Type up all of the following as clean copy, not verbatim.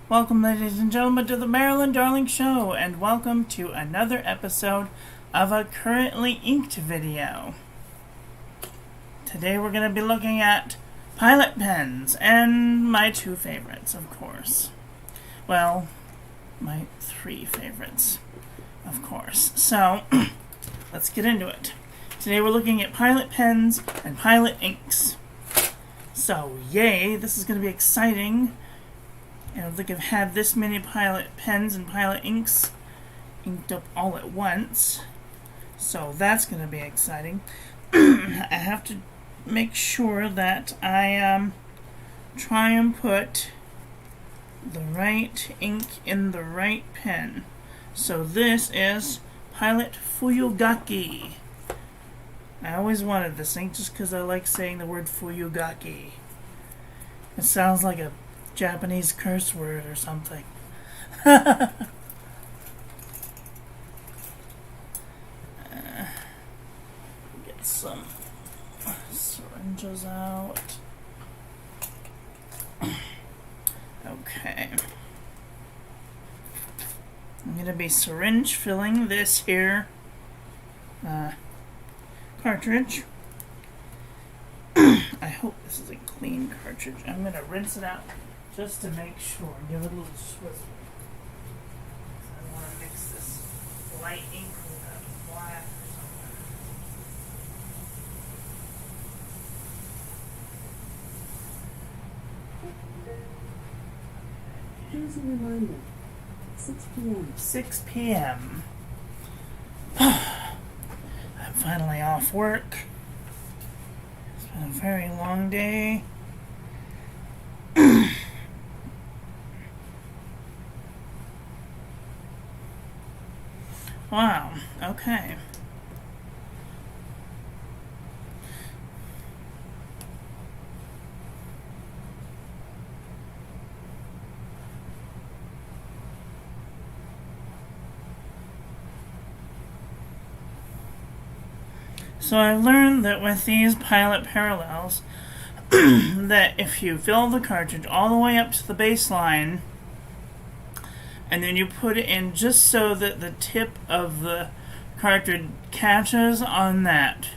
Welcome, ladies and gentlemen, to the Marilyn Darling Show, and welcome to another episode of a currently inked video. Today we're going to be looking at pilot pens, and my two favorites, of course. Well, my three favorites, of course. So, let's get into it. Today we're looking at pilot pens and pilot inks. So, yay, this is going to be exciting. I don't think I've had this many pilot pens and pilot inks inked up all at once. So that's going to be exciting. I have to make sure that I try and put the right ink in the right pen. So this is Pilot Fuyugaki. I always wanted this ink just because I like saying the word Fuyugaki. It sounds like a Japanese curse word or something. Get some syringes out. Okay. I'm going to be syringe filling this here cartridge. I hope this is a clean cartridge. I'm going to rinse it out just to make sure. Give it a little swizzle. I want to mix this light ink with that black or something. Here's a reminder. 6 p.m. 6 p.m. I'm finally off work. It's been a very long day. Wow, okay. So I've learned that with these pilot parallels, that if you fill the cartridge all the way up to the baseline, and then you put it in just so that the tip of the cartridge catches on that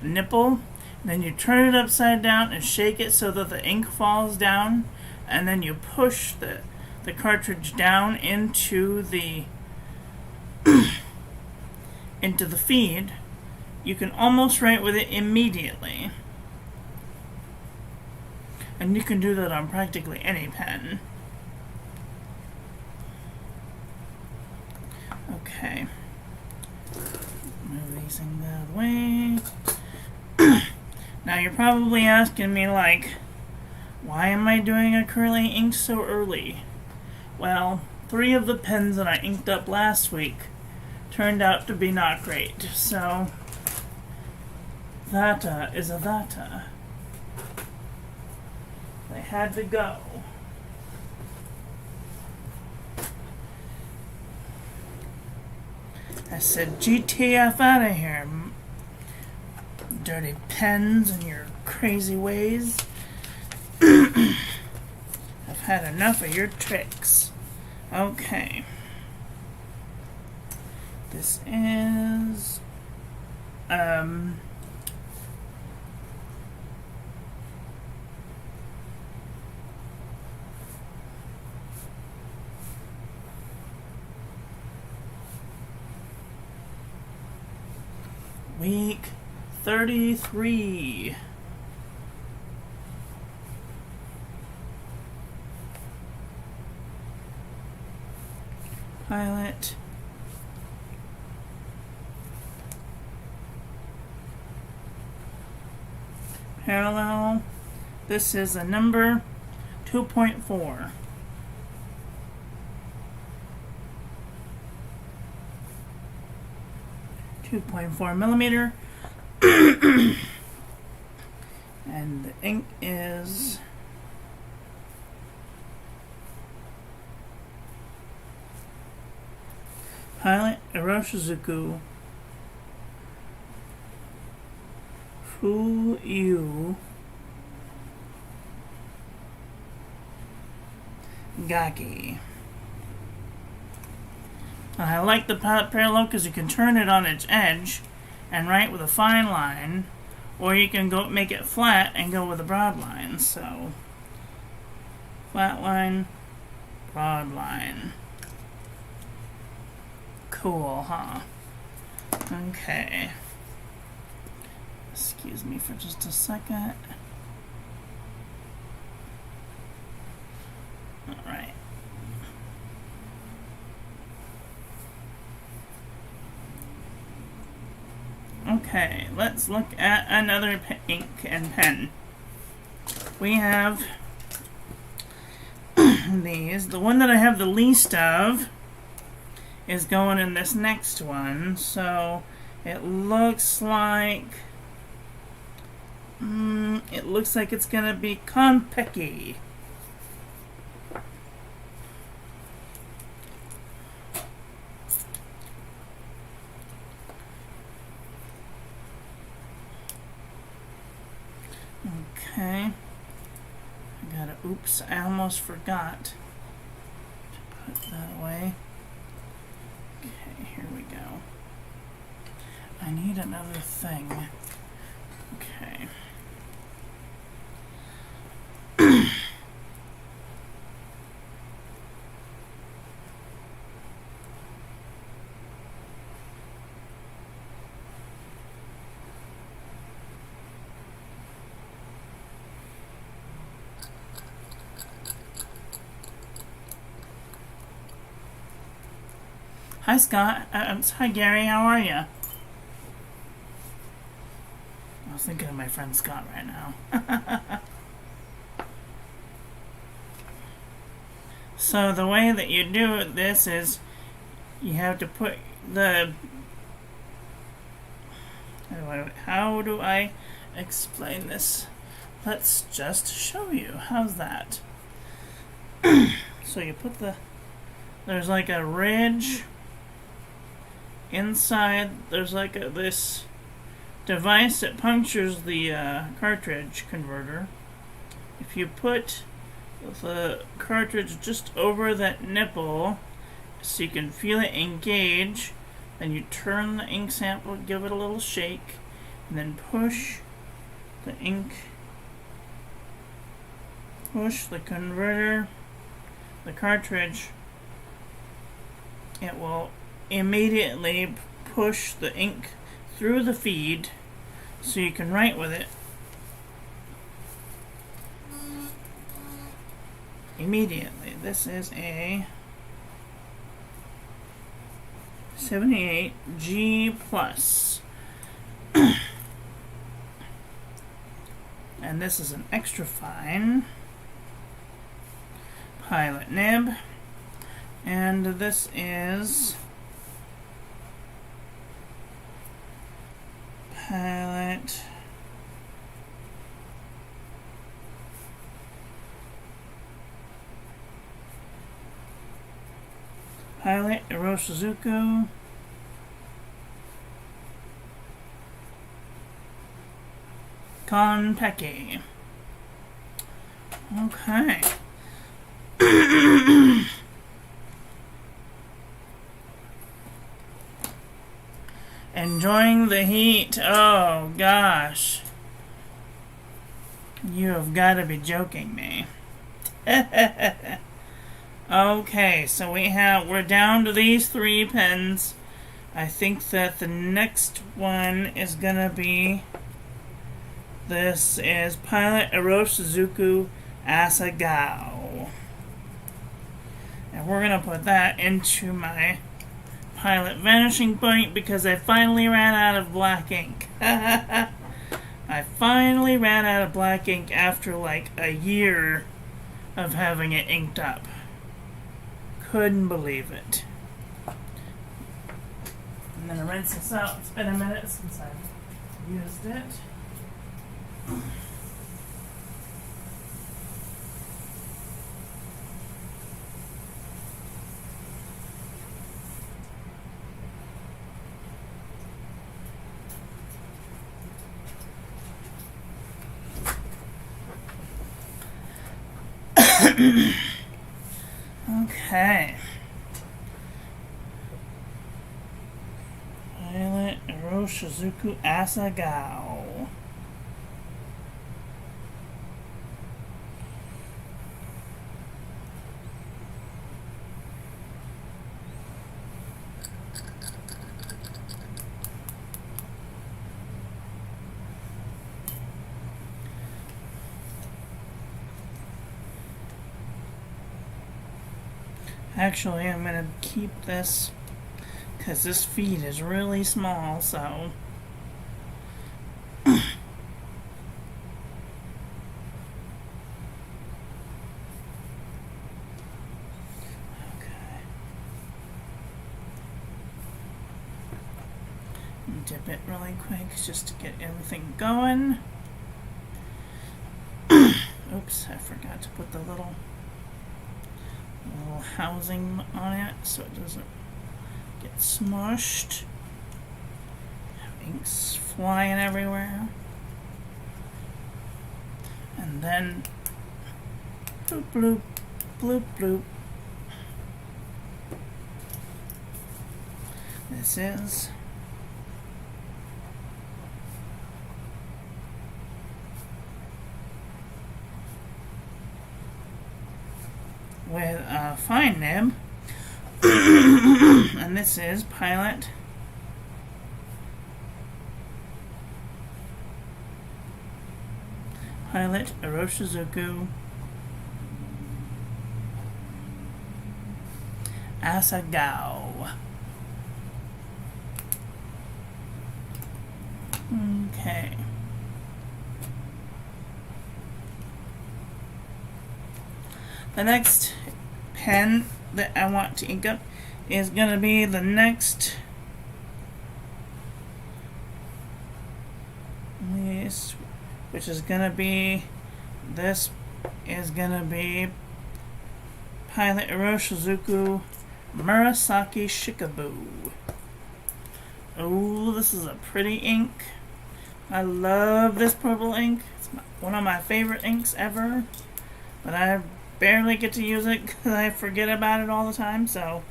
nipple, then you turn it upside down and shake it so that the ink falls down, and then you push the cartridge down into the into the feed, you can almost write with it immediately. And you can do that on practically any pen. Okay. Move these things out of the way. Now you're probably asking me, like, why am I doing acrylic ink so early? Well, 3 of the pens that I inked up last week turned out to be not great, so that is a that. They had to go. I said, GTF out of here, dirty pens and your crazy ways. I've had enough of your tricks. Okay. This is, week 33. Pilot. Parallel. This is a number 2.4. 2.4 millimeter. And the ink is Pilot Erosion Fuyugaki. I like the pilot parallel because you can turn it on its edge and write with a fine line, or you can go make it flat and go with a broad line. So, flat line, broad line. Cool, huh? Okay. Excuse me for just a second. Alright. Okay, let's look at another ink and pen. We have these. The one that I have the least of is going in this next one, so it looks like it's gonna be ConPickle. Okay. Oops, I almost forgot to put that away. Okay, here we go. I need another thing. Okay. Hi, Scott. Hi, Gary. How are you? I was thinking of my friend Scott right now. So the way that you do this is you have to put the... How do I explain this? Let's just show you. How's that? So you put the... There's like a ridge... Inside, there's like this device that punctures the cartridge converter. If you put the cartridge just over that nipple so you can feel it engage, then you turn the ink sample, give it a little shake, and then push the ink, push the converter, the cartridge. It will immediately push the ink through the feed so you can write with it immediately. This is a 78 G plus. And this is an extra fine pilot nib. And this is Pilot Erosion ConPickle. Okay. Enjoying the heat. Oh gosh. You have got to be joking me. Okay, so we're down to these 3 pens. I think that the next one is gonna be, this is Pilot Erosion Asagao. And we're gonna put that into my Pilot Vanishing Point because I finally ran out of black ink. I finally ran out of black ink after like a year of having it inked up. Couldn't believe it. I'm gonna rinse this out. It's been a minute since I've used it. Okay. Pilot Eroshizuku Asagao. Actually, I'm going to keep this because this feed is really small, so. Okay. Dip it really quick just to get everything going. Oops, I forgot to put the little housing on it so it doesn't get smushed. Ink's flying everywhere. And then bloop bloop bloop bloop. This is with a fine nib. And this is Pilot Eroshizuku Asagao. Okay. The next pen that I want to ink up is going to be the next list, which is going to be, this is going to be Pilot Eroshizuku Murasaki Shikabue. Oh, this is a pretty ink. I love this purple ink. It's one of my favorite inks ever, but I barely get to use it because I forget about it all the time, so.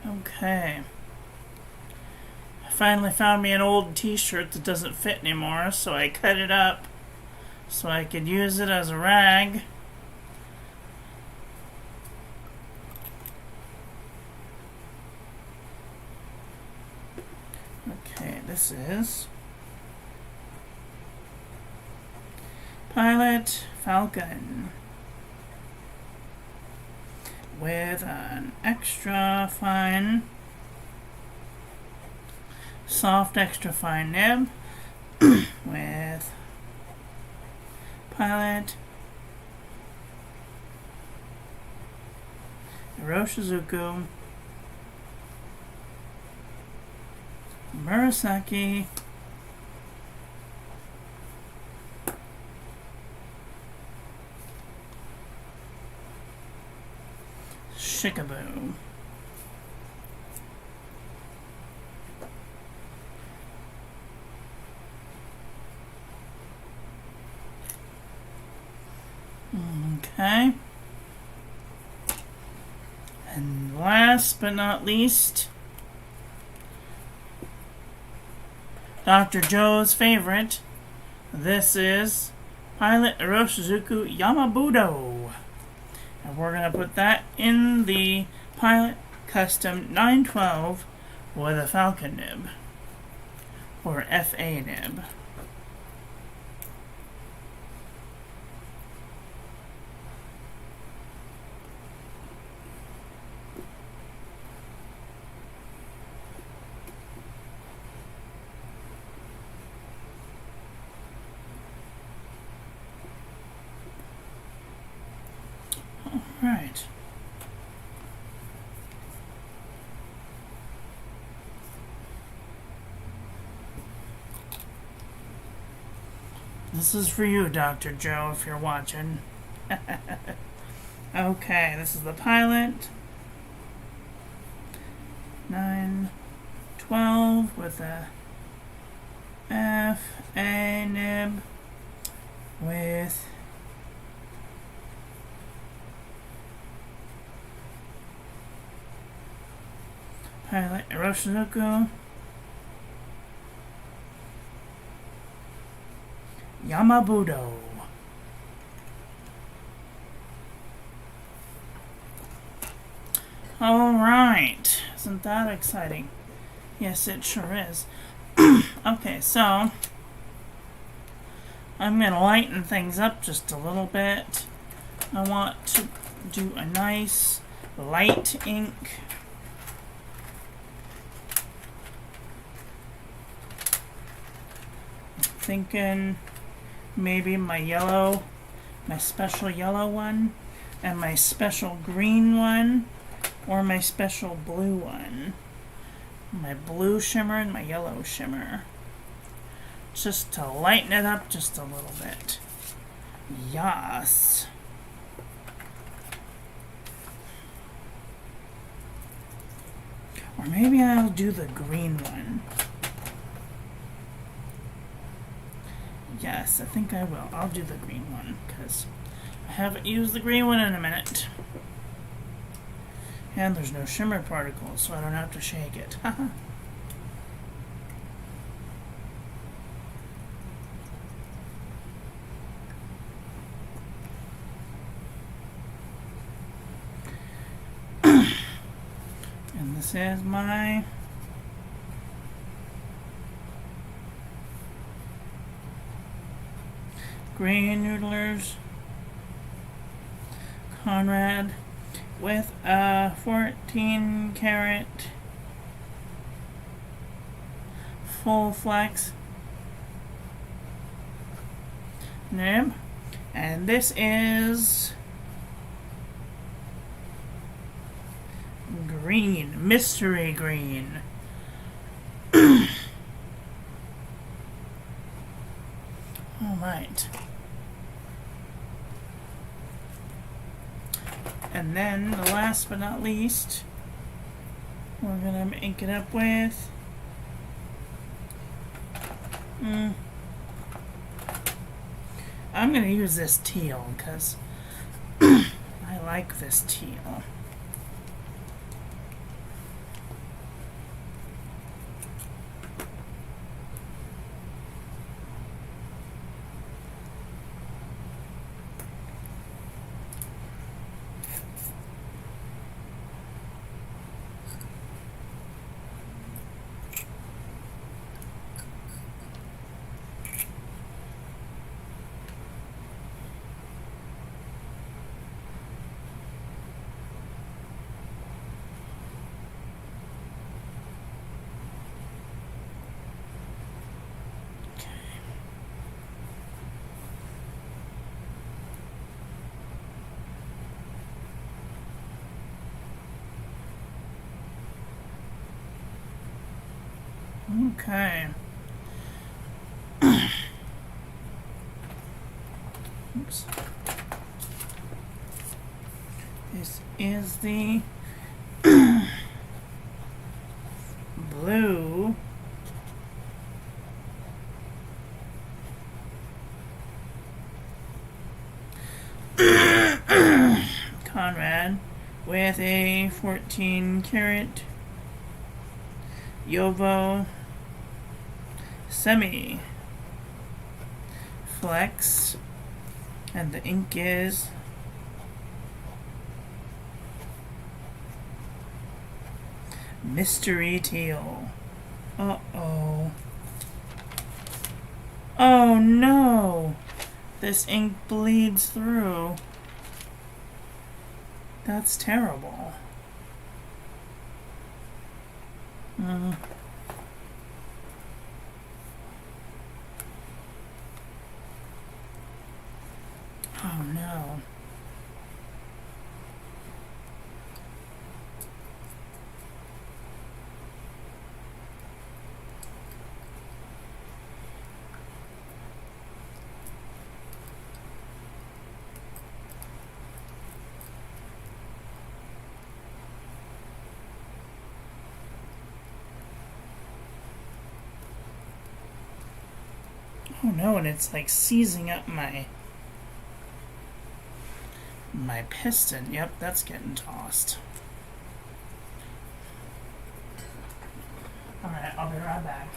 Okay. I finally found me an old t-shirt that doesn't fit anymore, so I cut it up so I could use it as a rag. Okay, this is Pilot Falcon with an extra fine, soft extra fine nib with Pilot Eroshizuku Murasaki Shikabue. Okay. And last but not least, Dr. Joe's favorite. This is Pilot Eroshizuku Yamabudo. And we're going to put that in the Pilot Custom 912 with a Falcon nib, or FA nib. Right. This is for you, Dr. Joe, if you're watching. Okay, this is the pilot. 9, 12 with a F, A nib with pilot Erosion Yamabudo. Alright, isn't that exciting? Yes, it sure is. Okay, so I'm going to lighten things up just a little bit. I want to do a nice light ink. Thinking maybe my yellow, my special yellow one, and my special green one, or my special blue one. My blue shimmer and my yellow shimmer. Just to lighten it up just a little bit. Yes. Or maybe I'll do the green one. Yes, I think I will. I'll do the green one because I haven't used the green one in a minute. And there's no shimmer particles, so I don't have to shake it. And this is my green noodlers Conrad with a 14 karat full flex nib, and this is green, mystery green. All right. And then, the last but not least, we're going to ink it up with I'm going to use this teal because I like this teal. Okay. Oops. This is the blue Conrad with a 14 karat Yovo semi flex, and the ink is mystery teal. Uh-oh. Oh no! This ink bleeds through. That's terrible. Oh no. Oh no, and it's like seizing up my piston. Yep, that's getting tossed. Alright, I'll be right back.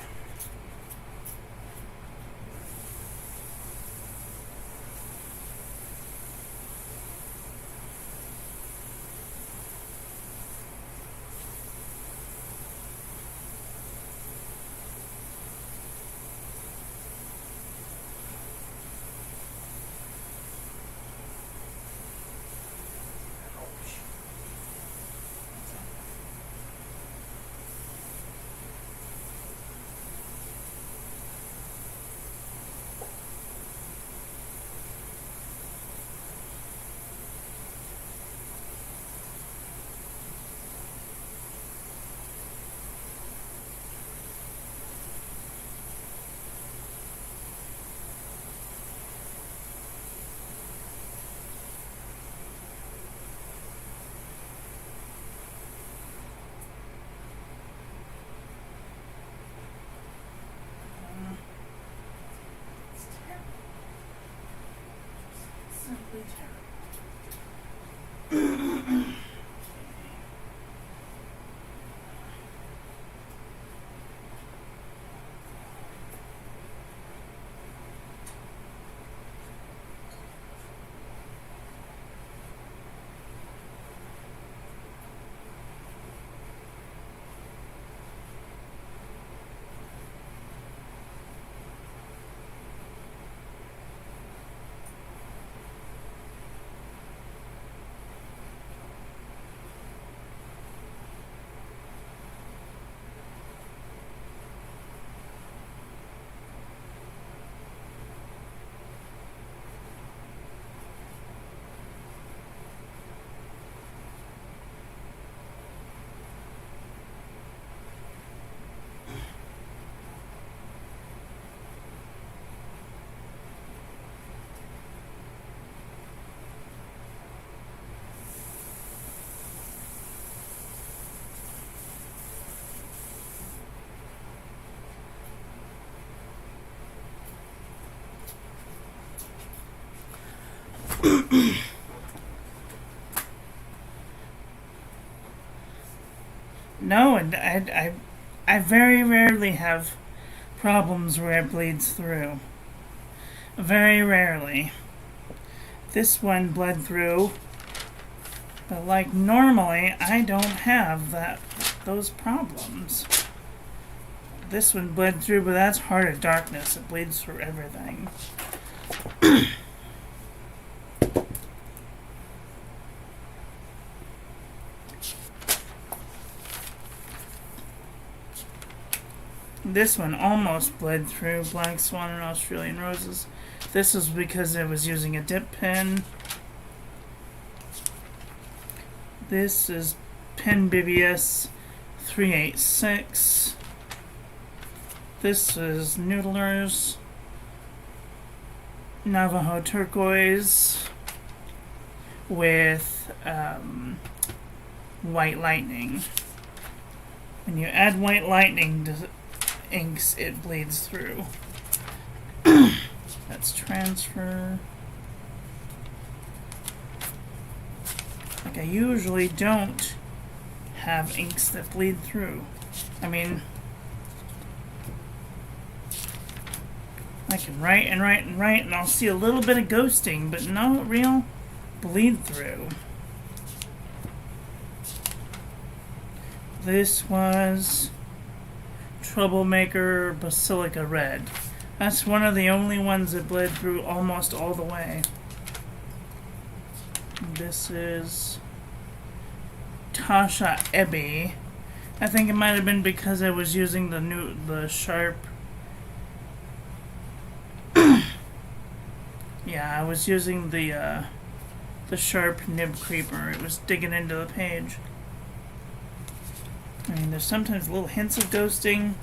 Simply terrible. No, and I very rarely have problems where it bleeds through. Very rarely. This one bled through, but like normally I don't have those problems. This one bled through, but that's Heart of Darkness. It bleeds through everything. This one almost bled through Black Swan and Australian Roses. This is because I was using a dip pen. This is Pen BBS 386. This is Noodler's Navajo Turquoise with White Lightning. When you add White Lightning to inks, it bleeds through. That's transfer. Like, I usually don't have inks that bleed through. I mean, I can write and write and write, and I'll see a little bit of ghosting, but no real bleed through. This was Troublemaker Basilica Red. That's one of the only ones that bled through almost all the way. This is Tasha Ebby. I think it might have been because I was using the sharp. Yeah, I was using the sharp nib creeper. It was digging into the page. I mean, there's sometimes little hints of ghosting.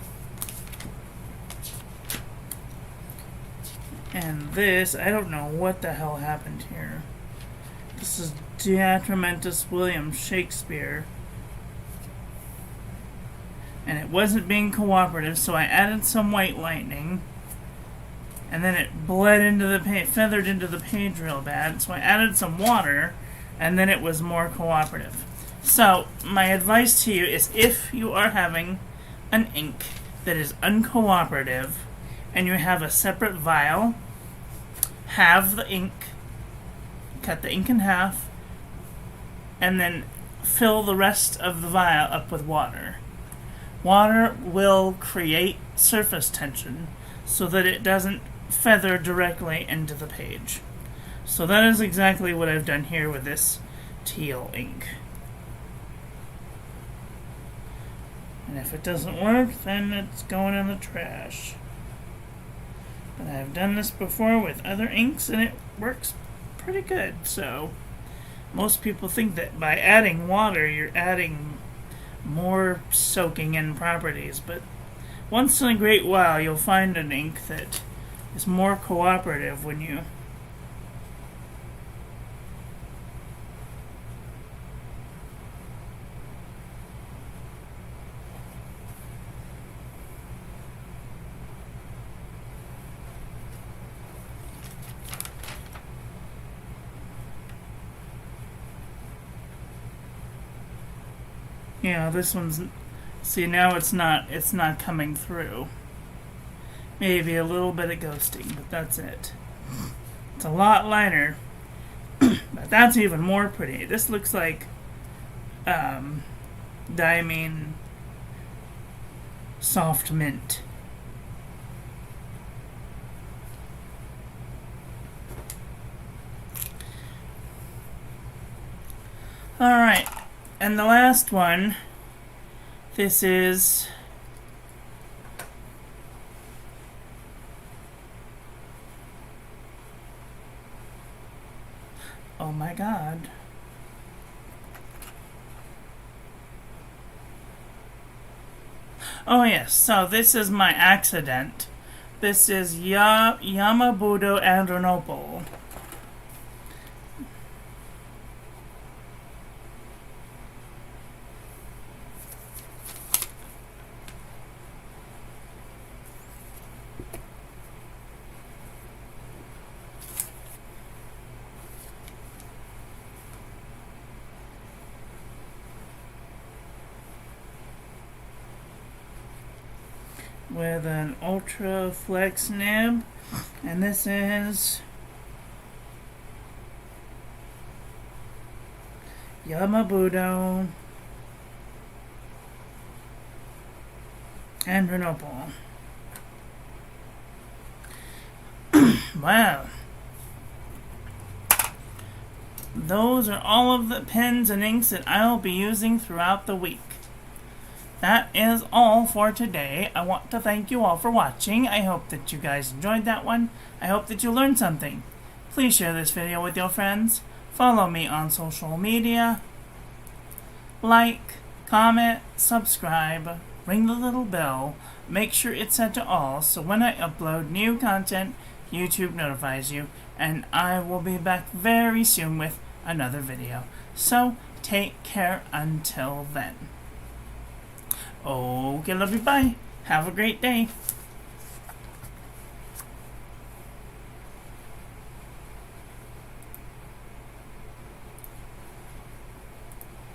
And this, I don't know what the hell happened here. This is Diatramentus William Shakespeare. And it wasn't being cooperative, so I added some White Lightning. and then it bled into the page, feathered into the page real bad. So I added some water, and then it was more cooperative. So my advice to you is, if you are having an ink that is uncooperative and you have a separate vial, have the ink, cut the ink in half, and then fill the rest of the vial up with water. Water will create surface tension so that it doesn't feather directly into the page. So that is exactly what I've done here with this teal ink. And if it doesn't work, then it's going in the trash. But I've done this before with other inks and it works pretty good. So most people think that by adding water you're adding more soaking in properties, but once in a great while you'll find an ink that is more cooperative when you this one's, see, now it's not coming through. Maybe a little bit of ghosting, but that's it. It's a lot lighter, but that's even more pretty. This looks like diamine soft mint. Alright, and the last one, this is oh my god. Oh yes, so this is my accident. This is Yamabudo Adrenopal. With an ultra flex nib, and this is Yamabudo Adrenopal. Wow. Those are all of the pens and inks that I'll be using throughout the week. That is all for today. I want to thank you all for watching. I hope that you guys enjoyed that one. I hope that you learned something. Please share this video with your friends. Follow me on social media. Like, comment, subscribe, ring the little bell. Make sure it's set to all so when I upload new content, YouTube notifies you. And I will be back very soon with another video. So, take care until then. Okay, love you, bye. Have a great day.